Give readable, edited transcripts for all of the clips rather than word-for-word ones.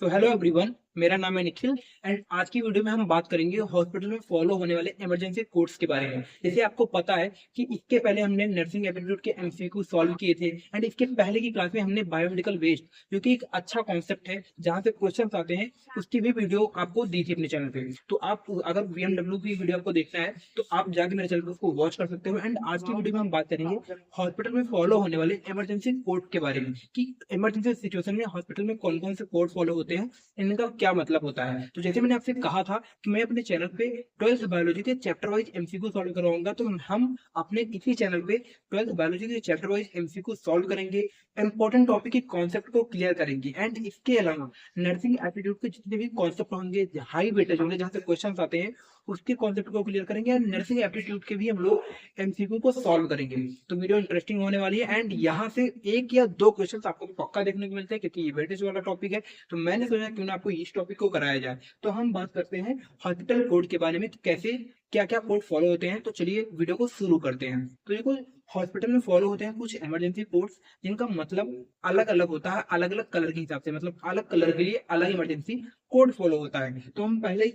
So hello everyone, मेरा नाम है निखिल। एंड आज की वीडियो में हम बात करेंगे हॉस्पिटल में फॉलो होने वाले इमरजेंसी कोड्स के बारे में। जैसे आपको पता है कि इसके पहले हमने नर्सिंग एप्टीट्यूड के एमसीक्यू सॉल्व किए थे। एंड इसके पहले की क्लास में हमने बायोमेडिकल वेस्ट, जो कि एक अच्छा कॉन्सेप्ट है जहाँ से क्वेश्चन आते हैं, उसकी भी वीडियो आपको दी थी अपने चैनल पे। तो आप अगर बीएमडब्ल्यू की वीडियो आपको देखना है तो आप जाके मेरे चैनल पर उसको वॉच कर सकते हो। एंड आज की वीडियो में हम बात करेंगे हॉस्पिटल में फॉलो होने वाले इमरजेंसी कोड के बारे में कि इमरजेंसी सिचुएशन में हॉस्पिटल में कौन कौन से कोड फॉलो होते हैं, इनका क्या मतलब होता है। तो जैसे मैंने आपसे कहा था कि मैं अपने चैनल पे 12th बायोलॉजी के चैप्टर वाइज एमसीक्यू सॉल्व करवाऊंगा, तो हम अपने इसी चैनल पे 12th बायोलॉजी के चैप्टर वाइज एमसीक्यू सॉल्व करेंगे, इंपॉर्टेंट टॉपिक के कॉन्सेप्ट को क्लियर करेंगे। एंड इसके अलावा नर्सिंग एप्टीट्यूड के जितने भी कॉन्सेप्ट होंगे, हाई वेटेज होंगे, जहाँ से क्वेश्चन आते हैं, उसके कॉन्सेप्ट को क्लियर करेंगे। और नर्सिंग एप्टीट्यूड के भी हम लोग एमसीक्यू को सॉल्व करेंगे। तो वीडियो इंटरेस्टिंग होने वाली है। एंड यहाँ से एक या दो क्वेश्चन आपको पक्का देखने को मिलते हैं, क्योंकि ये वेटेज वाला टॉपिक है। तो मैंने सोचा क्यों ना आपको इस टॉपिक को कराया जाए। तो हम बात करते हैं हॉस्पिटल कोड के बारे में, तो कैसे क्या क्या कोड फॉलो होते हैं। तो चलिए वीडियो को शुरू करते हैं। तो देखो, हॉस्पिटल में फॉलो होते हैं कुछ इमरजेंसी कोड्स, जिनका मतलब अलग अलग होता है, अलग अलग कलर के हिसाब से, मतलब अलग कलर के लिए अलग इमरजेंसी कोड फॉलो होता है। तो हम पहले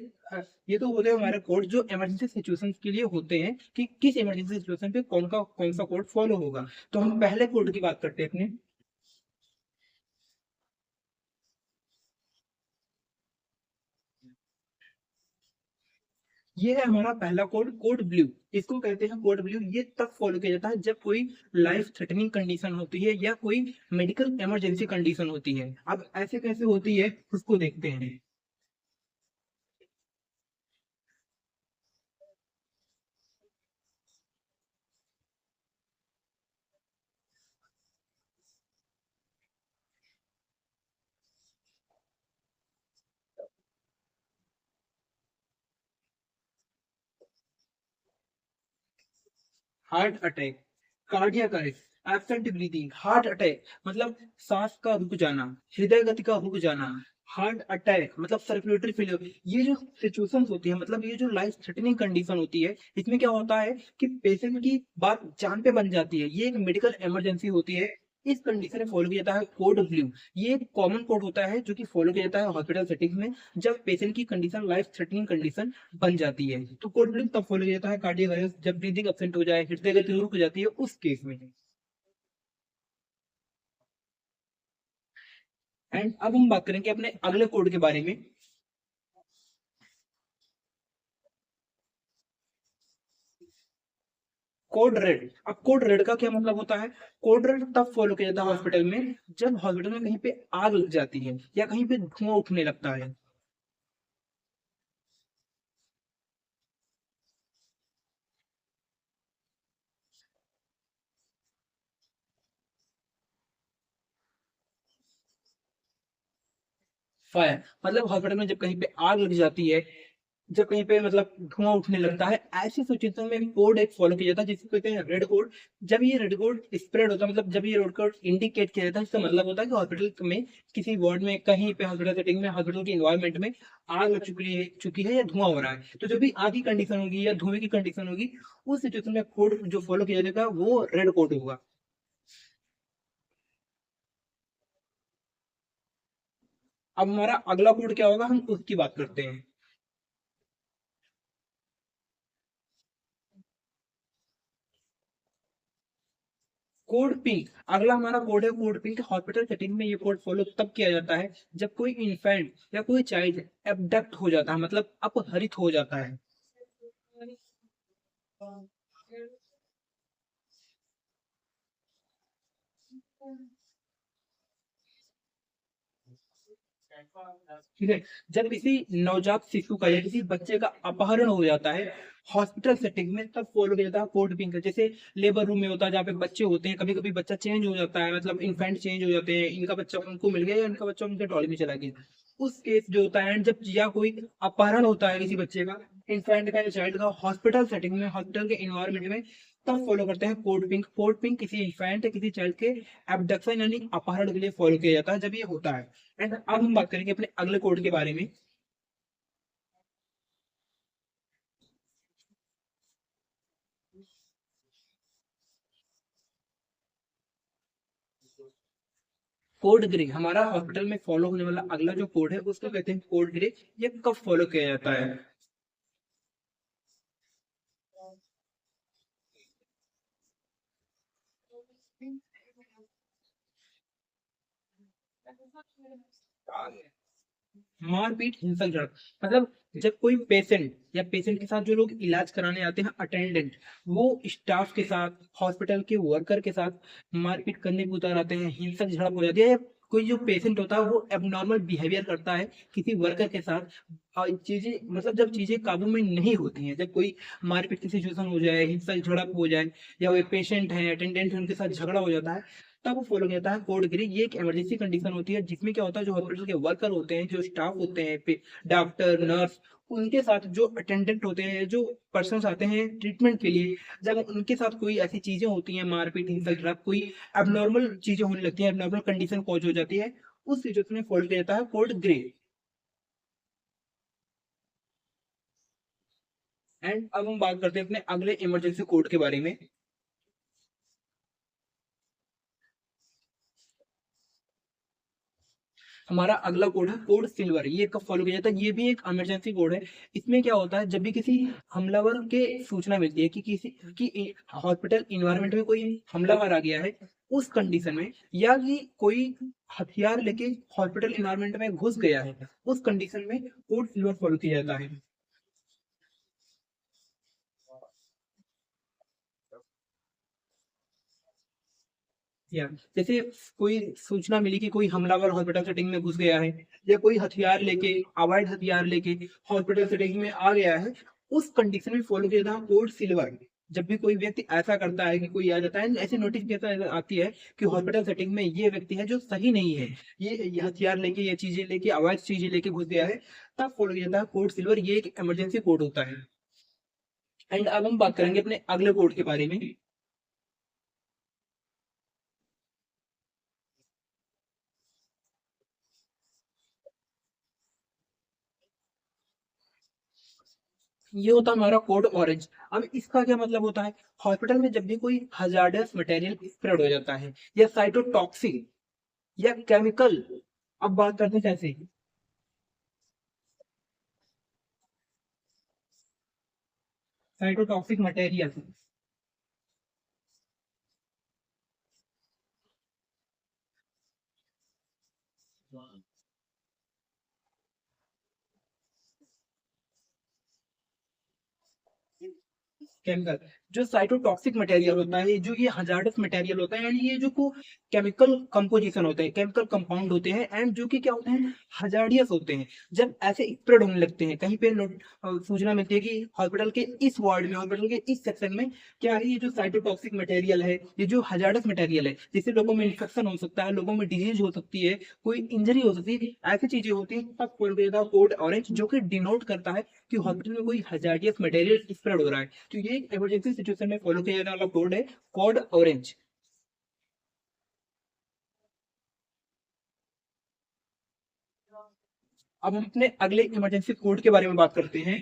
ये तो होते हैं हमारे कोड जो इमरजेंसी सिचुएशंस के लिए होते हैं कि किस इमरजेंसी सिचुएशन पे कौन सा कोड फॉलो होगा। तो हम पहले कोड की बात करते हैं अपने। ये है हमारा पहला कोड, कोड ब्लू। इसको कहते हैं कोड ब्लू। ये तब फॉलो किया जाता है जब कोई लाइफ थ्रेटनिंग कंडीशन होती है या कोई मेडिकल इमरजेंसी कंडीशन होती है। अब ऐसे कैसे होती है उसको देखते हैं। Heart attack, cardiac arrest, absent breathing, heart attack मतलब सांस का रुक जाना, हृदय गति का रुक जाना, हार्ट अटैक मतलब सर्कुलेटरी फेलियर। ये जो सिचुएशंस होती है, मतलब ये जो लाइफ थ्रेटनिंग कंडीशन होती है, इसमें क्या होता है कि पेशेंट की बात जान पे बन जाती है। ये एक मेडिकल इमरजेंसी होती है। इस कंडीशन में फॉलो किया जाता है कोड ब्लू। ये एक कॉमन कोड होता है जो कि फॉलो किया जाता है हॉस्पिटल सेटिंग में, जब पेशेंट की कंडीशन लाइफ थ्रेटनिंग कंडीशन बन जाती है। तो कोड ब्लू तब फॉलो किया जाता है कार्डियक अरेस्ट, जब ब्रीदिंग एब्सेंट हो जाए, हृदय गति रुक जाती है, उस केस में। एंड अब हम बात करेंगे अपने अगले कोड के बारे में। Code red. अब कोड रेड का क्या मतलब होता है? कोड रेड तब फॉलो किया जाता है हॉस्पिटल में जब हॉस्पिटल में कहीं पे आग लग जाती है या कहीं पे धुआं उठने लगता है। फायर मतलब हॉस्पिटल में जब कहीं पे आग लग जाती है, जब कहीं पे मतलब धुआं उठने लगता है, ऐसी सिचुएशन में कोड एक फॉलो किया जाता है जिसको कहते हैं रेड कोड। जब ये रेड कोड स्प्रेड होता है, मतलब जब ये रेड कोड इंडिकेट किया जाता है, इसका मतलब होता है कि हॉस्पिटल में किसी वार्ड में, कहीं पे हॉस्पिटल सेटिंग में, हॉस्पिटल के इन्वायरमेंट में आग लग चुकी है या धुआं हो रहा है। तो जब भी आग की कंडीशन होगी या धुएं की कंडीशन होगी, उस सिचुएशन में कोड जो फॉलो किया जाएगा वो रेड कोड होगा। अब हमारा अगला कोड क्या होगा, हम उसकी बात करते हैं। Code pink. अगला हमारा कोड है कोड पिंक। हॉस्पिटल सेटिंग में ये कोड फॉलो तब किया जाता है जब कोई इन्फेंट या कोई चाइल्ड एबडक्ट हो जाता है, मतलब अपहरित हो जाता है। ठीक है। जब किसी नवजात शिशु का या किसी बच्चे का अपहरण हो जाता है हॉस्पिटल सेटिंग में, तब फॉलो किया जाता है कोड पिंक। जैसे लेबर रूम में होता है जहाँ पे बच्चे होते हैं, कभी कभी बच्चा चेंज हो जाता है, मतलब इन्फेंट चेंज हो जाते हैं, इनका बच्चा उनको मिल गया या इनका बच्चा उनके ट्रॉली में चला गया। उस केस जो होता है, जब या कोई अपहरण होता है किसी बच्चे का, इन्फेंट का या चाइल्ड का, हॉस्पिटल सेटिंग में, हॉस्पिटल के इन्वायरमेंट में, तब फॉलो करते हैं कोड पिंक। कोड पिंक किसी इन्फेंट या किसी चाइल्ड के एबडक्शन यानी अपहरण के लिए फॉलो किया जाता है जब ये होता है। एंड अब हम बात करेंगे अपने अगले कोड के बारे में। कोड ग्रे हमारा हॉस्पिटल में फॉलो होने वाला अगला जो कोड है उसको कहते हैं कोड ग्रे। ये कब फॉलो किया जाता है? मारपीट, हिंसक झड़प, मतलब जब कोई पेशेंट या पेशेंट के साथ जो लोग इलाज कराने आते हैं अटेंडेंट, वो स्टाफ के साथ, हॉस्पिटल के वर्कर के साथ मारपीट करने को उतर आते हैं, हिंसक झड़प हो जाती है, कोई जो पेशेंट होता है वो एबनॉर्मल बिहेवियर करता है किसी वर्कर के साथ, चीजें मतलब जब चीजें काबू में नहीं होती हैं, जब कोई मारपीट की सिचुएशन हो जाए, हिंसक झड़प हो जाए, या वो पेशेंट है अटेंडेंट है उनके साथ झगड़ा हो जाता है, तब वो फॉलो किया जाता है कोड ग्रे। ये एक इमरजेंसी कंडीशन होती है जिसमें क्या होता है, जो हॉस्पिटल के वर्कर होते हैं, जो स्टाफ होते हैं, डॉक्टर नर्स, उनके साथ जो अटेंडेंट होते हैं, जो पर्सन आते हैं ट्रीटमेंट के लिए, जब उनके साथ कोई ऐसी चीजें होती हैं, मारपीट हिंसक झड़प, कोई एबनॉर्मल चीजें होने लगती हैं, एबनॉर्मल कंडीशन कॉज हो जाती है, उस सिचुएशन में फॉलो किया जाता है कोड ग्रे। एंड अब हम बात करते हैं अपने अगले इमरजेंसी कोड के बारे में। हमारा अगला कोड है कोड सिल्वर। ये कब फॉलो किया जाता है? ये भी एक इमरजेंसी कोड है। इसमें क्या होता है, जब भी किसी हमलावर के सूचना मिलती है कि किसी की हॉस्पिटल इन्वायरमेंट में कोई हमलावर आ गया है, उस कंडीशन में, या कि कोई हथियार लेके हॉस्पिटल इन्वायरमेंट में घुस गया है, उस कंडीशन में कोड सिल्वर फॉलो किया जाता है। या जैसे कोई सूचना मिली कि कोई हमलावर हॉस्पिटल सेटिंग में घुस गया है, या कोई हथियार लेके, अवैध हथियार लेके हॉस्पिटल सेटिंग में आ गया है, उस कंडीशन में फॉलो किया था कोड सिल्वर। जब भी कोई व्यक्ति ऐसा करता है कि कोई आ जाता है, ऐसी नोटिफिकेशन आती है कि हॉस्पिटल सेटिंग में ये व्यक्ति है जो सही नहीं है, ये हथियार लेके, ये चीजें लेके, अवैध चीजें लेके घुस गया है, तब फॉलो किया था कोड सिल्वर। ये एक इमरजेंसी कोड होता है। एंड अब हम बात करेंगे अपने अगले कोड के बारे में। ये होता है हमारा कोड ऑरेंज। अब इसका क्या मतलब होता है? हॉस्पिटल में जब भी कोई हजार्डस मटेरियल स्प्रेड हो जाता है, या साइटोटॉक्सिक, या केमिकल, अब बात करते हैं कैसे, साइटोटॉक्सिक मटेरियल, केमिकल, जो साइटोटॉक्सिक मटेरियल होता है, जो ये हजार्डस मटेरियल होता है, एंड ये जो को केमिकल कंपोजिशन होते हैं, केमिकल कंपाउंड होते हैं, एंड जो कि क्या होते हैं, हजार्डियस होते हैं। जब ऐसे स्प्रेड होने लगते हैं, कहीं पे सूचना मिलती है कि हॉस्पिटल के इस वार्ड में, हॉस्पिटल के इस सेक्शन में क्या है, ये जो साइटोटॉक्सिक मटेरियल है, ये जो हजार्डस मटेरियल है, जिससे लोगों में इन्फेक्शन हो सकता है, लोगों में डिजीज हो सकती है, कोई इंजरी हो सकती है, ऐसी चीजें होती है, तब कोड ऑरेंज, जो कि डिनोट करता है कि हॉस्पिटल में कोई हजार्डियस मटेरियल स्प्रेड हो रहा है। तो ये इमरजेंसी सिचुएशन में फॉलो किया जाने वाला कोड है कोड ऑरेंज। अब हम अपने अगले इमरजेंसी कोड के बारे में बात करते हैं।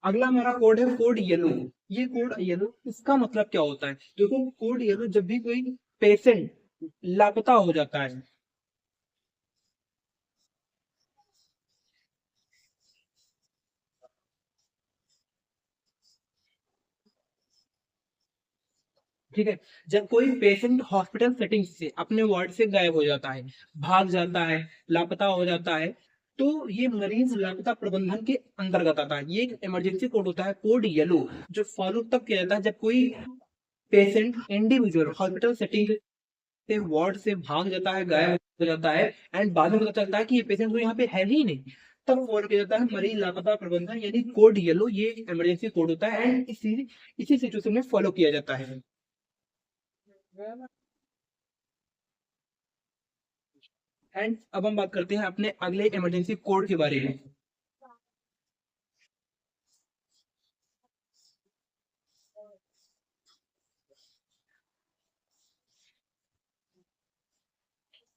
अगला हमारा कोड है कोड येलो। ये कोड येलो, इसका मतलब क्या होता है? देखो, कोड येलो जब भी कोई पेशेंट लापता हो जाता है, ठीक है, जब कोई पेशेंट हॉस्पिटल सेटिंग से अपने वार्ड से गायब हो जाता है, भाग जाता है, लापता हो जाता है, तो ये मरीज लापता प्रबंधन के अंतर्गत आता है। ये एक इमरजेंसी कोड होता है कोड येलो, जो फॉलो तब किया जाता है जब कोई पेशेंट इंडिविजुअल हॉस्पिटल सेटिंग से वार्ड से भाग जाता है, गायब हो जाता है, एंड बाद में पता चलता है कि ये पेशेंट तो यहाँ पे है ही नहीं, तब फॉलो किया जाता है मरीज लापता प्रबंधन, यानी कोड येलो। ये इमरजेंसी कोड होता है, एंड इसी इसी सिचुएशन में फॉलो किया जाता है। एंड अब हम बात करते हैं अपने अगले इमरजेंसी कोड के बारे में।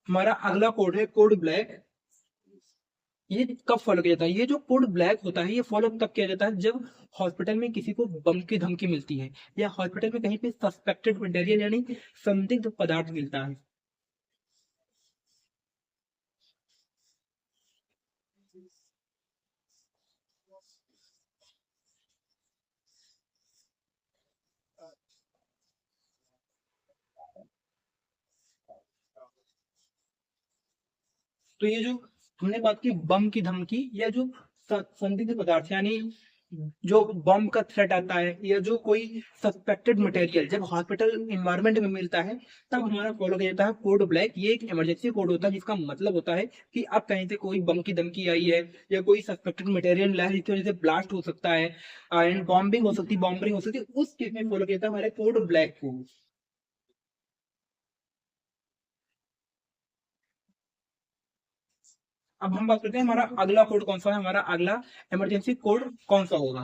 हमारा अगला कोड है कोड ब्लैक। ये कब फॉलो किया जाता है? ये जो कोड ब्लैक होता है ये फॉलो तब किया जाता है जब हॉस्पिटल में किसी को बम की धमकी मिलती है या हॉस्पिटल में कहीं पे सस्पेक्टेड मटेरियल यानी संदिग्ध पदार्थ मिलता है। तो ये जो हमने बात की बम की धमकी या जो संदिग्ध पदार्थ यानी जो बम का थ्रेट आता है या जो कोई सस्पेक्टेड मटेरियल जब हॉस्पिटल इन्वायरमेंट में मिलता है तब हमारा फॉलो किया जाता है कोड ब्लैक। ये एक इमरजेंसी कोड होता है जिसका मतलब होता है कि अब कहीं से कोई बम की धमकी आई है या कोई सस्पेक्टेड मटेरियल है जिसकी वजह से ब्लास्ट हो सकता है एंड बॉम्बिंग हो सकती है, बॉम्बिंग हो सकती है, उस केस में फॉलो किया जाता है हमारे कोड ब्लैक को। अब हम बात करते हैं हमारा अगला कोड कौन सा है, हमारा अगला इमरजेंसी कोड कौन सा होगा।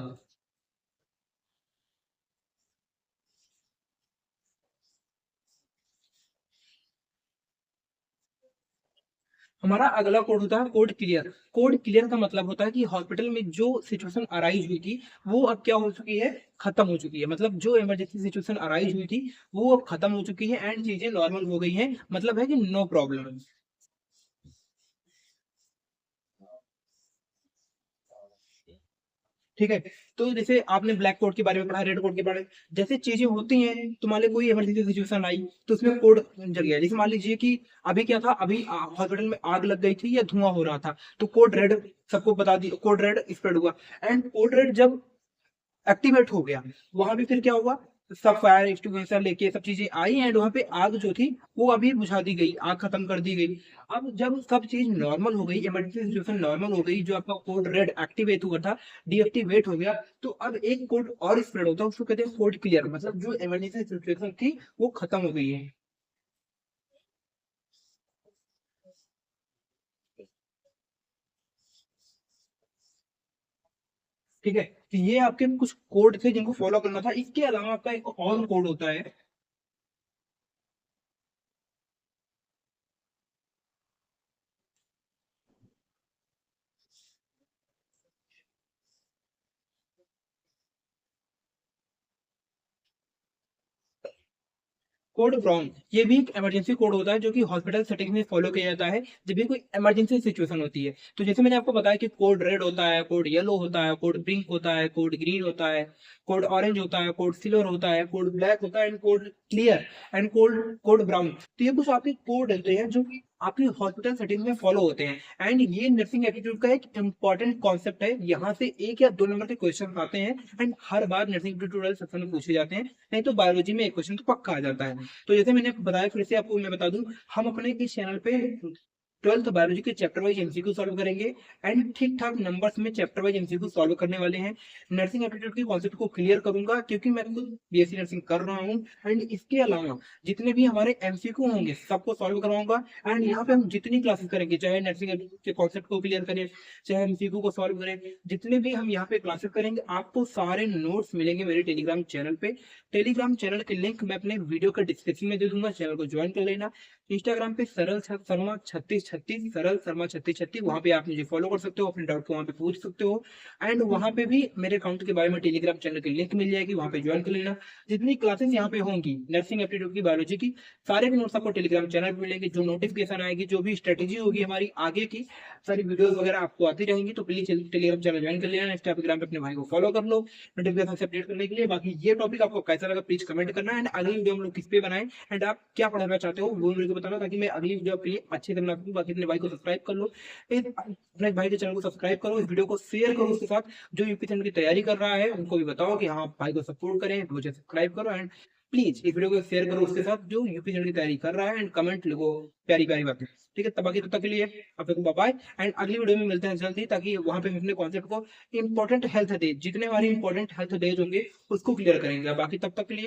हमारा अगला कोड होता है कोड क्लियर। कोड क्लियर का मतलब होता है कि हॉस्पिटल में जो सिचुएशन अराइज हुई थी वो अब क्या हो चुकी है, खत्म हो चुकी है। मतलब जो इमरजेंसी सिचुएशन अराइज हुई थी वो अब खत्म हो चुकी है एंड चीजें नॉर्मल हो गई हैं, मतलब है कि नो प्रॉब्लम। ठीक है। तो जैसे आपने ब्लैक कोड के बारे में पढ़ा, रेड कोड के बारे में, जैसे चीजें होती हैं, तो मान लीजिए कोई इमरजेंसी सिचुएशन आई तो उसमें कोड जल गया। जैसे मान लीजिए कि अभी क्या था, अभी हॉस्पिटल में आग लग गई थी या धुआं हो रहा था, तो कोड रेड सबको बता दी, कोड रेड स्प्रेड हुआ एंड कोड रेड जब एक्टिवेट हो गया वहां पे फिर क्या हुआ, सब फायर एक्सटिंग्विशर लेके सब चीजें आई एंड वहां पे आग जो थी वो अभी बुझा दी गई, आग खत्म कर दी गई। अब जब सब चीज नॉर्मल हो गई, इमरजेंसी सिचुएशन नॉर्मल हो गई, जो आपका कोड रेड एक्टिवेट हुआ था डीएक्टिवेट हो गया, तो अब एक कोड और स्प्रेड होता है, उसको कहते हैं कोड क्लियर। मतलब जो इमरजेंसी सिचुएशन थी वो खत्म हो गई है। ठीक है। तो ये आपके कुछ कोड थे जिनको फॉलो करना था। इसके अलावा आपका एक और कोड होता है। कोड ब्राउन, ये भी एक इमरजेंसी कोड होता है जो कि हॉस्पिटल सेटिंग में फॉलो किया जाता है जब भी कोई इमरजेंसी सिचुएशन होती है। तो जैसे मैंने आपको बताया कि कोड रेड होता है, कोड येलो होता है, कोड पिंक होता है, कोड ग्रीन होता है, कोड ऑरेंज होता है, कोड सिल्वर होता है, कोड ब्लैक होता है and code clear and code code brown. तो ये कुछ आपके कोड होते हैं जो कि आपकी हॉस्पिटल सेटिंग में फॉलो होते हैं एंड ये नर्सिंग एप्टीट्यूड का एक इंपॉर्टेंट कॉन्सेप्ट है। यहाँ से एक या दो नंबर के क्वेश्चन आते हैं and her bar nursing aptitude section में पूछे जाते हैं, नहीं तो बायोलॉजी में एक क्वेश्चन तो पक्का आ जाता है। तो जैसे मैंने बताया, फिर से आपको मैं बता दूं, हम अपने इस चैनल पे 12th बायोलॉजी के चैप्टर वाइज एमसीक्यू सॉल्व करेंगे एंड ठीक ठाक नंबर्स में चैप्टर वाइज एमसीक्यू सॉल्व करने वाले हैं। नर्सिंग एप्टीट्यूड के कॉन्सेप्ट को क्लियर करूंगा क्योंकि मैं खुद बीएससी नर्सिंग कर रहा हूं एंड इसके अलावा जितने भी हमारे एमसीक्यू होंगे सबको सॉल्व करवाऊंगा एंड यहाँ पे हम जितनी क्लासेस करेंगे, चाहे नर्सिंग एप्टीट्यूड के कॉन्सेप्ट को क्लियर करें, चाहे एमसीक्यू को सॉल्व करें, जितने भी हम यहाँ पे क्लासेस करेंगे आपको सारे नोट्स मिलेंगे मेरे टेलीग्राम चैनल पे। टेलीग्राम चैनल के लिंक मैं अपने वीडियो के डिस्क्रिप्शन में दे दूंगा, चैनल को ज्वाइन कर लेना। इंस्टाग्राम पे सरल शर्मा 3636, सरल शर्मा 3636, वहां पे आप मुझे फॉलो कर सकते हो, अपने डाउट को वहां पे पूछ सकते हो एंड वहां पे भी मेरे अकाउंट के बारे में टेलीग्राम चैनल की लिंक मिल जाएगी, वहां पे ज्वाइन कर लेना। जितनी क्लासेस यहाँ पे होंगी नर्सिंग एप्टीट्यूड की, बायोलॉजी की, सारे के नोट्स आपको टेलीग्राम चैनल पे मिलेंगे। जो नोटिफिकेशन आएगी, जो भी स्ट्रेटेजी होगी हमारी आगे की, सारी वीडियोस वगैरह आपको आती रहेंगी। तो प्लीज टेलीग्राम चैनल ज्वाइन कर लेना, इंस्टाग्राम पे अपने भाई को फॉलो कर लो नोटिफिकेशन से अपडेट करने के लिए। बाकी ये टॉपिक आपको कैसा लगा प्लीज कमेंट करना एंड अगली वीडियो हम लोग किस पे बनाएं एंड आप क्या पढ़ाना चाहते हो वो मेरे को बताना, ताकि मैं अगली वीडियो के लिए अच्छे से बना सकूं। बाकी अपने भाई को सब्सक्राइब कर लो, अपने भाई के चैनल को सब्सक्राइब करो, इस वीडियो को शेयर करो उसके साथ। जो यूपी सेंटर की तैयारी कर रहा है उनको भी बताओ कि हाँ भाई को सपोर्ट करें, मुझे सब्सक्राइब करो एंड प्लीज इस वीडियो को शेयर करो उसके साथ जो यूपी सेंटर की तैयारी कर रहा है एंड कमेंट लिखो प्यारी प्यारी बातें। ठीक है, तब बाकी तब तक के लिए आप लोग बाय एंड अगली वीडियो में मिलते हैं जल्दी, ताकि वहां पे हम अपने कॉन्सेप्ट को इंपॉर्टेंट हेल्थ डे, जितने हमारे इंपॉर्टेंट हेल्थ डेज होंगे उसको क्लियर करेंगे। बाकी तब तक के लिए